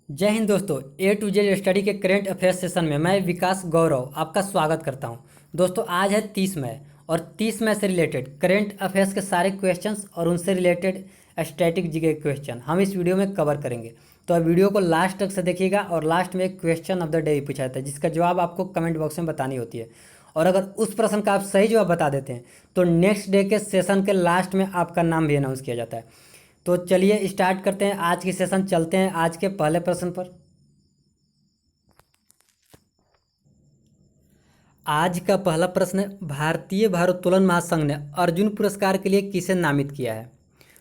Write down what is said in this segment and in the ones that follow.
जय हिंद दोस्तों। ए to Z study के करेंट अफेयर्स सेशन में मैं विकास गौरव आपका स्वागत करता हूं। दोस्तों आज है 30 मई और 30 मई से रिलेटेड करेंट अफेयर्स के सारे क्वेश्चंस और उनसे रिलेटेड स्टैटिक जीके क्वेश्चन हम इस वीडियो में कवर करेंगे। तो अब वीडियो को लास्ट तक से देखिएगा और लास्ट में एक क्वेश्चन ऑफ द डे पूछा जाता है जिसका जवाब आपको कमेंट बॉक्स में बतानी होती है। और अगर उस प्रश्न का आप सही जवाब बता देते हैं तो नेक्स्ट डे के सेशन के लास्ट में आपका नाम भी अनाउंस किया जाता है। तो चलिए स्टार्ट करते हैं आज की सेशन। चलते हैं आज के पहले प्रश्न पर। आज का पहला प्रश्न है, भारतीय भारोत्तोलन महासंघ ने अर्जुन पुरस्कार के लिए किसे नामित किया है?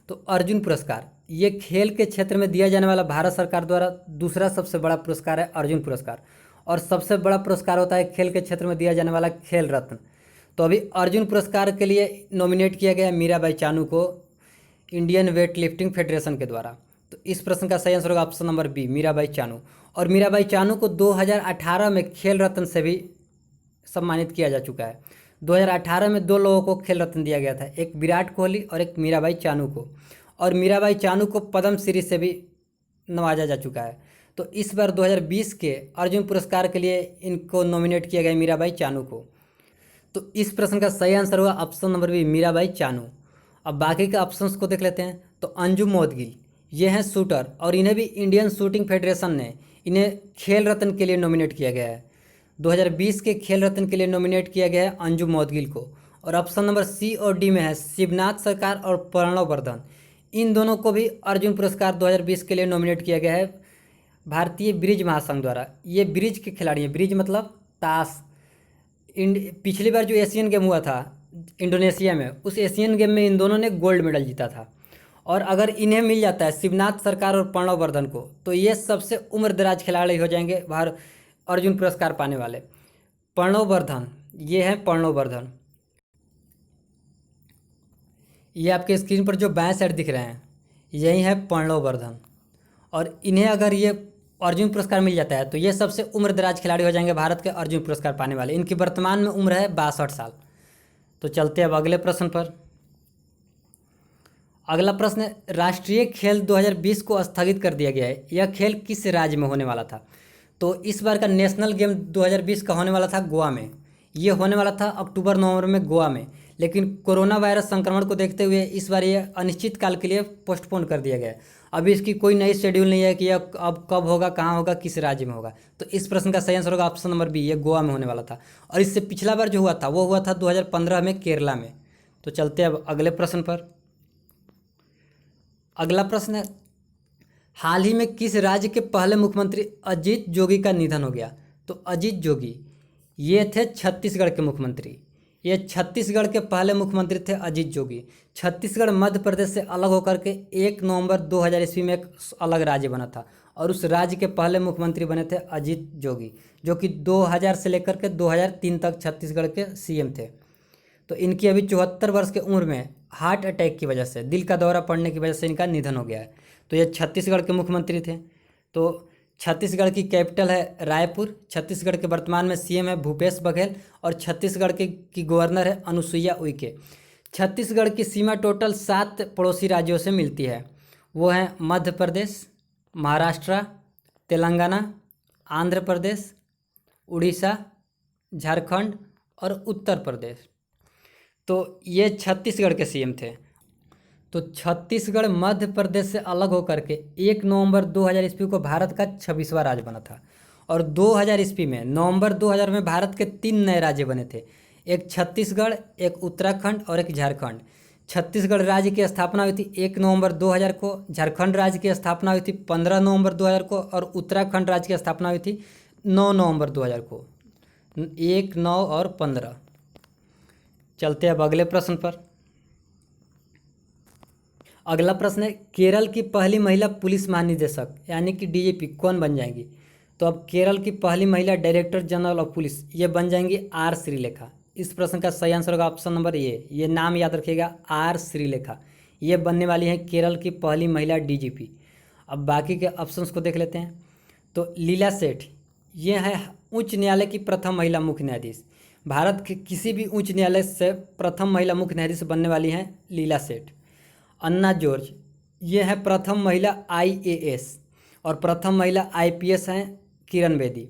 तो अर्जुन पुरस्कार ये खेल के क्षेत्र में दिया जाने वाला भारत सरकार द्वारा दूसरा सबसे बड़ा पुरस्कार है अर्जुन पुरस्कार। और सबसे बड़ा पुरस्कार होता है खेल के क्षेत्र में दिया जाने वाला खेल रत्न। तो अभी अर्जुन पुरस्कार के लिए नॉमिनेट किया गया है मीराबाई चानू को इंडियन वेट लिफ्टिंग फेडरेशन के द्वारा। तो इस प्रश्न का सही आंसर होगा option number B, Mirabai Chanu. और मीराबाई चानू को 2018 में खेल रत्न से भी सम्मानित किया जा चुका है। 2018 में दो लोगों को खेल रत्न दिया गया था, एक विराट कोहली और एक मीराबाई चानू को। और मीराबाई चानू को पद्म श्री से भी नवाजा जा चुका है। तो इस बार 2020 के अर्जुन पुरस्कार के लिए इनको नॉमिनेट किया गया मीराबाई चानू को। तो इस प्रश्न का सही आंसर होगा option number B, Mirabai Chanu. अब बाकी के ऑप्शंस को देख लेते हैं। तो अंजुम मोदगिल ये हैं शूटर और इन्हें भी इंडियन शूटिंग फेडरेशन ने इन्हें खेल रत्न के लिए नॉमिनेट किया गया है। 2020 के खेल रत्न के लिए नॉमिनेट किया गया है अंजुम मोदगिल को। और ऑप्शन नंबर सी और डी में है शिवनाथ सरकार और प्रणव वर्धन। इन दोनों को भी अर्जुन पुरस्कार 2020 के लिए नॉमिनेट किया गया है भारतीय ब्रिज महासंघ द्वारा। ये ब्रिज के खिलाड़ी हैं, ब्रिज मतलब ताश। पिछली बार जो एशियन गेम हुआ था इंडोनेशिया में, उस एशियन गेम में इन दोनों ने गोल्ड मेडल जीता था। और अगर इन्हें मिल जाता है शिवनाथ सरकार और प्रणव वर्धन को तो ये सबसे उम्रदराज खिलाड़ी हो जाएंगे अर्जुन पुरस्कार पाने वाले। प्रणव वर्धन ये हैं प्रणव वर्धन। ये आपके स्क्रीन पर जो बाएं साइड दिख रहे हैं यही है प्रणव वर्धन। और इन्हें अगर ये अर्जुन पुरस्कार मिल जाता है तो ये सबसे उम्रदराज खिलाड़ी हो जाएंगे भारत के अर्जुन पुरस्कार पाने वाले। इनकी वर्तमान में उम्र है 62 साल। तो चलते हैं अब अगले प्रश्न पर। अगला प्रश्न है, राष्ट्रीय खेल 2020 को स्थगित कर दिया गया है। यह खेल किस राज्य में होने वाला था? तो इस बार का नेशनल गेम 2020 का होने वाला था गोवा में। ये होने वाला था अक्टूबर नवंबर में गोवा में, लेकिन कोरोना वायरस संक्रमण को देखते हुए इस बार ये अनिश्चित काल के लिए पोस्टपोन कर दिया गया है। अभी इसकी कोई नई शेड्यूल नहीं है कि यह अब कब होगा, कहाँ होगा, किस राज्य में होगा। तो इस प्रश्न का सही आंसर होगा ऑप्शन नंबर बी, ये गोवा में होने वाला था। और इससे पिछला बार जो हुआ था वो हुआ था 2015 में केरला में। तो चलते हैं अब अगले प्रश्न पर। अगला प्रश्न है, हाल ही में किस राज्य के पहले मुख्यमंत्री अजीत जोगी का निधन हो गया? तो अजीत जोगी ये थे छत्तीसगढ़ के मुख्यमंत्री। ये छत्तीसगढ़ के पहले मुख्यमंत्री थे अजीत जोगी। छत्तीसगढ़ मध्य प्रदेश से अलग होकर के 1 नवंबर 2000 ईस्वी में एक अलग राज्य बना था और उस राज्य के पहले मुख्यमंत्री बने थे अजीत जोगी, जो कि 2000 से लेकर के 2003 तक छत्तीसगढ़ के सीएम थे। तो इनकी अभी 74 वर्ष की उम्र में हार्ट अटैक की वजह से, दिल का दौरा पड़ने की वजह से इनका निधन हो गया है। तो ये छत्तीसगढ़ के मुख्यमंत्री थे। तो छत्तीसगढ़ की कैपिटल है रायपुर। छत्तीसगढ़ के वर्तमान में सीएम है भूपेश बघेल और छत्तीसगढ़ की गवर्नर है अनुसुईया उइके। छत्तीसगढ़ की सीमा टोटल 7 पड़ोसी राज्यों से मिलती है। वो हैं मध्य प्रदेश, महाराष्ट्र, तेलंगाना, आंध्र प्रदेश, उड़ीसा, झारखंड और उत्तर प्रदेश। तो ये छत्तीसगढ़ के सीएम थे। तो छत्तीसगढ़ मध्य प्रदेश से अलग होकर के 1 नवंबर 2000 ईस्वी को भारत का 26वां राज्य बना था। और 2000 ईस्वी में नवंबर 2000 में भारत के 3 नए राज्य बने थे, एक छत्तीसगढ़, एक उत्तराखंड और एक झारखंड। छत्तीसगढ़ राज्य की स्थापना हुई थी 1 नवंबर 2000 को, झारखंड राज्य की स्थापना हुई थी 15 नवंबर 2000 को और उत्तराखंड राज्य की स्थापना हुई थी 9 नवंबर 2000 को। 1, 9 और 15। चलते अब अगले प्रश्न पर। अगला प्रश्न है, केरल की पहली महिला पुलिस महानिदेशक यानी कि डीजीपी कौन बन जाएंगी? तो अब केरल की पहली महिला डायरेक्टर जनरल ऑफ पुलिस ये बन जाएंगी आर श्रीलेखा। इस प्रश्न का सही आंसर होगा ऑप्शन नंबर ए, ये नाम याद रखिएगा आर श्रीलेखा। ये बनने वाली हैं केरल की पहली महिला डीजीपी। अब बाकी के ऑप्शंस को देख लेते हैं। तो लीला सेठ ये है उच्च न्यायालय की प्रथम महिला मुख्य न्यायाधीश। भारत के किसी भी उच्च न्यायालय से प्रथम महिला मुख्य न्यायाधीश बनने वाली हैं लीला सेठ। अन्ना जॉर्ज ये है प्रथम महिला आईएएस। और प्रथम महिला आईपीएस हैं किरण बेदी।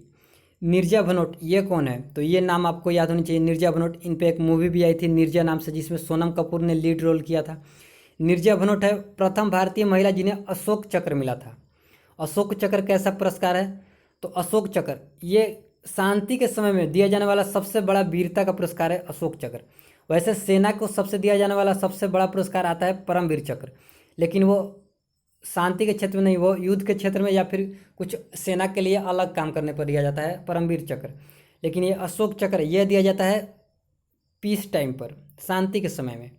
नीरजा भनोट ये कौन है? तो ये नाम आपको याद होनी चाहिए, नीरजा भनोट। इन पे एक मूवी भी आई थी नीरजा नाम से, जिसमें सोनम कपूर ने लीड रोल किया था। नीरजा भनोट है प्रथम भारतीय महिला जिन्हें अशोक चक्र मिला था। अशोक चक्र कैसा पुरस्कार है? तो अशोक चक्र ये शांति के समय में दिया जाने वाला सबसे बड़ा वीरता का पुरस्कार है अशोक चक्र। वैसे सेना को सबसे दिया जाने वाला सबसे बड़ा पुरस्कार आता है परमवीर चक्र, लेकिन वो शांति के क्षेत्र में नहीं, वो युद्ध के क्षेत्र में या फिर कुछ सेना के लिए अलग काम करने पर दिया जाता है परमवीर चक्र। लेकिन ये अशोक चक्र ये दिया जाता है पीस टाइम पर, शांति के समय में।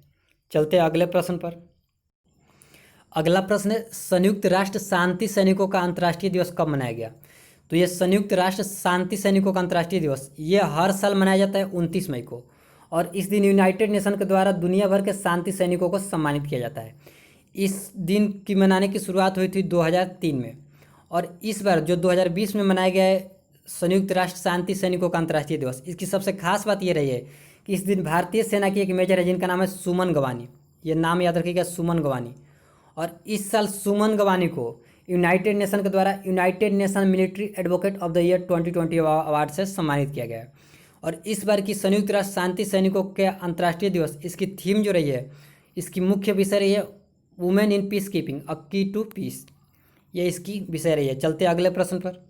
चलते हैं अगले प्रश्न पर। अगला प्रश्न है संयुक्त राष्ट्र शांति सैनिकों का अंतर्राष्ट्रीय दिवस कब मनाया गया? तो ये संयुक्त राष्ट्र शांति सैनिकों का अंतर्राष्ट्रीय दिवस ये हर साल मनाया जाता है 29 मई को, और इस दिन यूनाइटेड नेशन के द्वारा दुनिया भर के शांति सैनिकों को सम्मानित किया जाता है। इस दिन की मनाने की शुरुआत हुई थी 2003 में, और इस बार जो 2020 में मनाया गया है संयुक्त राष्ट्र शांति सैनिकों का अंतर्राष्ट्रीय दिवस, इसकी सबसे खास बात ये रही है कि इस दिन भारतीय सेना की एक मेजर है जिनका नाम है सुमन गवानी। ये नाम याद रखिएगा, सुमन गवानी। और इस साल सुमन गवानी को यूनाइटेड नेशन के द्वारा United nation military advocate of the year 2020 award से सम्मानित किया गया है। और इस बार की संयुक्त राष्ट्र शांति सैनिकों के अंतर्राष्ट्रीय दिवस, इसकी थीम जो रही है, इसकी मुख्य विषय रही है women in peace keeping a की टू पीस, ये इसकी विषय रही है। चलते अगले प्रश्न पर।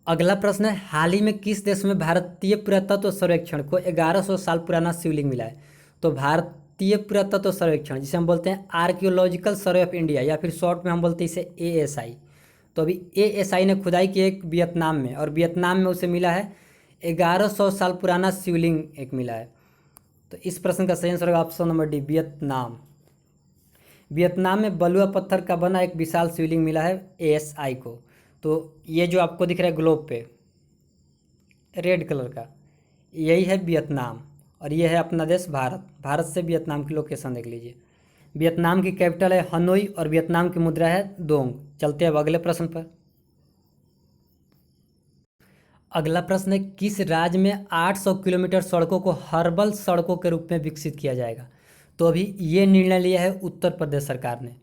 अगला प्रश्न है हाल ही में किस देश में भारतीय पुरातत्व सर्वेक्षण को 1100 साल पुराना शिवलिंग मिला है? तो भारतीय पुरातत्व सर्वेक्षण जिसे हम बोलते हैं आर्कियोलॉजिकल सर्वे ऑफ इंडिया, या फिर शॉर्ट में हम बोलते हैं इसे एएसआई। तो अभी एएसआई ने खुदाई की एक वियतनाम में, और वियतनाम में उसे मिला है 1100 साल पुराना शिवलिंग एक मिला है। तो इस प्रश्न का सही आंसर होगा option number D, Vietnam. Vietnam में बलुआ पत्थर का बना एक विशाल शिवलिंग मिला है एएसआई को। तो ये जो आपको दिख रहा है ग्लोब पे रेड कलर का, यही है वियतनाम, और ये है अपना देश भारत। भारत से वियतनाम की लोकेशन देख लीजिए। वियतनाम की कैपिटल है हनोई, और वियतनाम की मुद्रा है दोंग। चलते हैं अब अगले प्रश्न पर। अगला प्रश्न है किस राज्य में 800 किलोमीटर सड़कों को हर्बल सड़कों के रूप में विकसित किया जाएगा? तो अभी ये निर्णय लिया है उत्तर प्रदेश सरकार ने।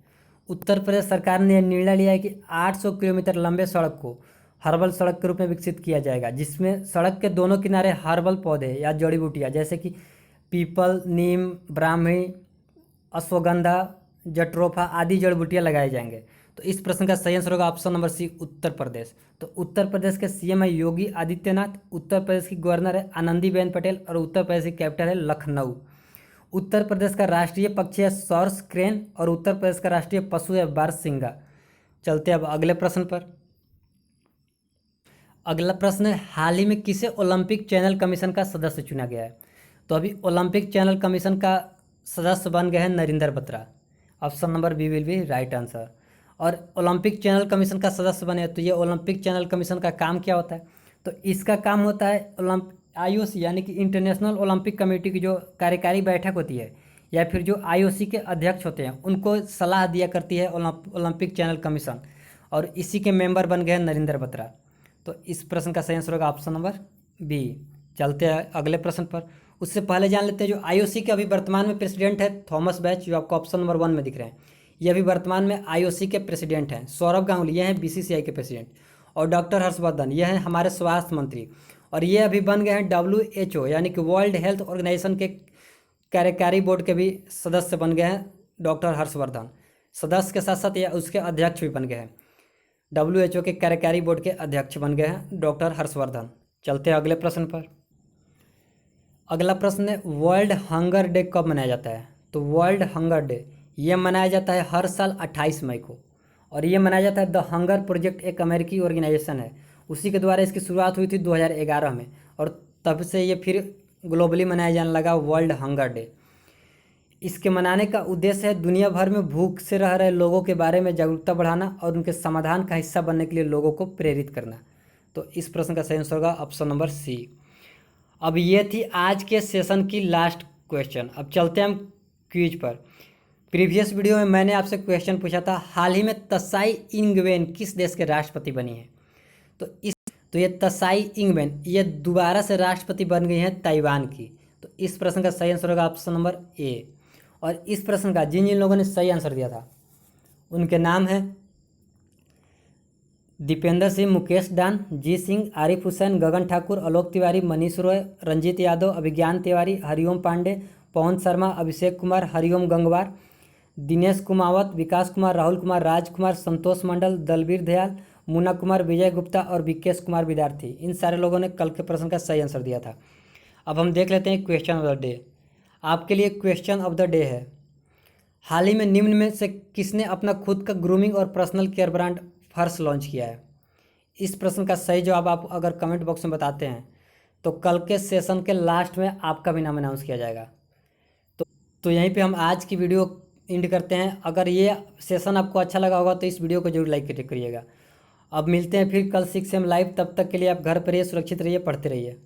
उत्तर प्रदेश सरकार ने यह निर्णय लिया है कि 800 किलोमीटर लंबे सड़क को हर्बल सड़क के रूप में विकसित किया जाएगा, जिसमें सड़क के दोनों किनारे हर्बल पौधे या जड़ी बूटियाँ जैसे कि पीपल, नीम, ब्राह्मी, अश्वगंधा, जट्रोफा आदि जड़ी बूटियाँ लगाए जाएंगे। तो इस प्रश्न का सही आंसर होगा option number C, Uttar Pradesh. तो उत्तर प्रदेश के सीएम है योगी आदित्यनाथ, उत्तर प्रदेश की गवर्नर है आनंदीबेन पटेल, और उत्तर प्रदेश की कैपिटल है लखनऊ। उत्तर प्रदेश का राष्ट्रीय पक्षी है सॉर्स क्रेन, और उत्तर प्रदेश का राष्ट्रीय पशु है बारहसिंगा। चलते अब अगले प्रश्न पर। अगला प्रश्न है हाल ही में किसे ओलंपिक चैनल कमीशन का सदस्य चुना गया है? तो अभी ओलंपिक चैनल कमीशन का सदस्य बन गए हैं Narendra Batra. Option number B will be right answer. और ओलंपिक चैनल कमीशन का सदस्य बने, तो ये ओलंपिक चैनल कमीशन का काम क्या होता है? तो इसका काम होता है आईओसी यानी कि इंटरनेशनल ओलंपिक कमेटी की जो कार्यकारी बैठक होती है, या फिर जो आईओसी के अध्यक्ष होते हैं, उनको सलाह दिया करती है ओलंपिक चैनल कमीशन, और इसी के मेंबर बन गए हैं नरेंद्र बत्रा। तो इस प्रश्न का सही आंसर होगा ऑप्शन नंबर बी। चलते हैं अगले प्रश्न पर। उससे पहले जान लेते हैं जो आईओसी के अभी वर्तमान में प्रेसिडेंट है थॉमस बैच, जो आपको ऑप्शन नंबर 1 में दिख रहे हैं। ये अभी वर्तमान में आईओसी के प्रेसिडेंट हैं। सौरभ गांगुली ये हैं बीसीसीआई के प्रेसिडेंट, और डॉक्टर हर्षवर्धन ये हैं हमारे स्वास्थ्य मंत्री, और ये अभी बन गए हैं WHO यानी कि वर्ल्ड हेल्थ ऑर्गेनाइजेशन के कार्यकारी बोर्ड के भी सदस्य बन गए हैं डॉक्टर हर्षवर्धन। सदस्य के साथ साथ ये उसके अध्यक्ष भी बन गए हैं। WHO के कार्यकारी बोर्ड के अध्यक्ष बन गए हैं डॉक्टर हर्षवर्धन। चलते हैं अगले प्रश्न पर। अगला प्रश्न है वर्ल्ड हंगर डे कब मनाया जाता है? तो वर्ल्ड हंगर डे ये मनाया जाता है हर साल 28 मई को, और ये मनाया जाता है द हंगर प्रोजेक्ट एक अमेरिकी ऑर्गेनाइजेशन है, उसी के द्वारा इसकी शुरुआत हुई थी 2011 में, और तब से ये फिर ग्लोबली मनाया जाने लगा वर्ल्ड हंगर डे। इसके मनाने का उद्देश्य है दुनिया भर में भूख से रह रहे लोगों के बारे में जागरूकता बढ़ाना और उनके समाधान का हिस्सा बनने के लिए लोगों को प्रेरित करना। तो इस प्रश्न का सही आंसर होगा ऑप्शन नंबर सी। अब ये थी आज के सेशन की लास्ट क्वेश्चन। अब चलते हैं हम क्विज पर। प्रीवियस वीडियो में मैंने आपसे क्वेश्चन पूछा था हाल ही में त्साई इंगवेन किस देश के राष्ट्रपति बनी है? तो ये त्साई इंगवेन ये दोबारा से राष्ट्रपति बन गई हैं ताइवान की। तो इस प्रश्न का सही आंसर होगा ऑप्शन नंबर ए। और इस प्रश्न का जिन जिन लोगों ने सही आंसर दिया था उनके नाम हैं दीपेंद्र सिंह, मुकेश डान, जी सिंह, आरिफ हुसैन, गगन ठाकुर, आलोक तिवारी, मनीष रॉय, रंजीत यादव, अभिज्ञान तिवारी, हरिओम पांडे, पवन शर्मा, अभिषेक कुमार, हरिओम गंगवार, दिनेश कुमावत, विकास कुमार, राहुल कुमार, राजकुमार, संतोष मंडल, दलबीर दयाल, मुन्ना कुमार, विजय गुप्ता और विकेश कुमार विद्यार्थी, इन सारे लोगों ने कल के प्रश्न का सही आंसर दिया था। अब हम देख लेते हैं क्वेश्चन ऑफ द डे। आपके लिए क्वेश्चन ऑफ द डे है, हाल ही में निम्न में से किसने अपना खुद का ग्रूमिंग और personal care brand first launch किया है? इस प्रश्न का सही जवाब आप अगर कमेंट बॉक्स में बताते हैं तो कल के सेशन के लास्ट में आपका भी नाम अनाउंस किया जाएगा। तो यहीं पे हम आज की वीडियो एंड करते हैं। अगर ये सेशन आपको अच्छा लगा होगा तो इस वीडियो को जरूर लाइक करिएगा। अब मिलते हैं फिर कल 6 AM लाइव। तब तक के लिए आप घर पर रहिए, सुरक्षित रहिए, पढ़ते रहिए।